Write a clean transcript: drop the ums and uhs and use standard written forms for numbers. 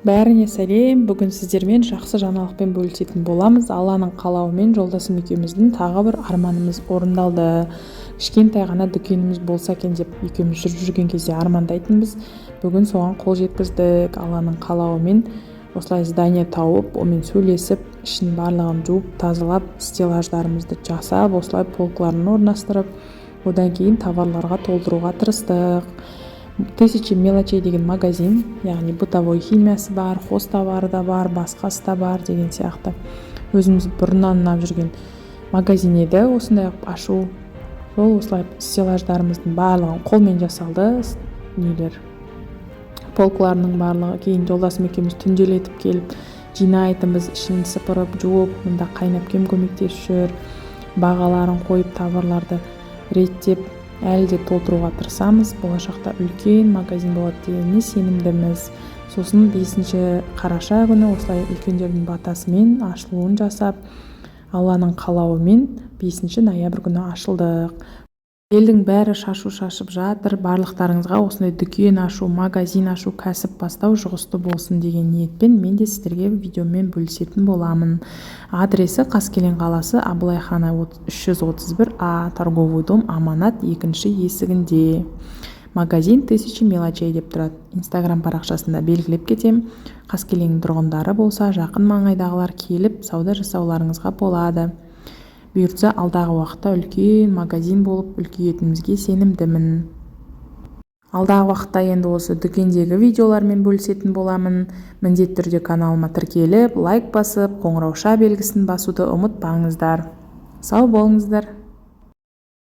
Бәріне сәлем. Бүгін сіздермен жақсы жаңалықпен бөлісетін боламыз. Алланың қалауымен жолдасым екеуміздің тағы бір арманымыз орындалды. Кішкентай ғана дүкеніміз болса екен деп екеуміз жүрген кезде армандайтынбыз. Бүгін соған қол жеткіздік. Алланың қалауымен осылай здание тауып, онымен сөйлесіп, ішін барлығын жуып, тазалап, стеллаждарымызды жасап, осылай полкаларын орналастырып, одан кейін товарларға толтыруға тырыстық. 1000 мелочей деген магазин, яғни бытовой химиясы бар, хозтовары да бар, басқасы да бар деген сияқты. Өзіміз бұрыннан ұнап жүрген магазин еді, осындай ашу. Сол осылай стеллаждарымыздың барлығын қолмен жасалды, нелер, полкаларының барлығы. Кейін жолдасым екеуміз түнделетіп келіп жинайтынбыз, ішін сыпырып, жуып, мында қайнап кем көмектесіп жүр, бағаларын қойып, товарларды реттеп, әлі де толтыруға тырысамыз. Болашақта үлкен магазин болады дегеніне сенімдіміз. Сосын 5 қараша күні осылай үлкендердің батасымен ашылуын жасап, Алланың қалауымен 5 ноябрь күні ашылдық. Елдің бәрі шашу шашып жатыр. Барлықтарыңызға осындай дүкен ашу, магазин ашу, кәсіп бастау жұғысты болсын деген ниетпен мен де сіздерге видеомен бөлісетін боламын. Адресі Қаскелең қаласы, Абылайхана 331А, торговый дом Аманат 2-ші есігінде. Магазин 1000 мелочей деп тұрады. Инстаграм парақшасында белгілеп кетем. Қаскелең тұрғындары болса, жақын маңайдағылар келіп сауда жасауларыңызға болады. Бұйыртса алдағы уақытта үлкен магазин болып үлкейетінімізге сенімдімін. Алдағы уақытта енді осы дүкендегі видеолармен бөлісетін боламын. Міндетті түрде каналыма тіркеліп, лайк басып, қоңырауша белгісін басуды ұмытпаңыздар. Сау болыңыздар.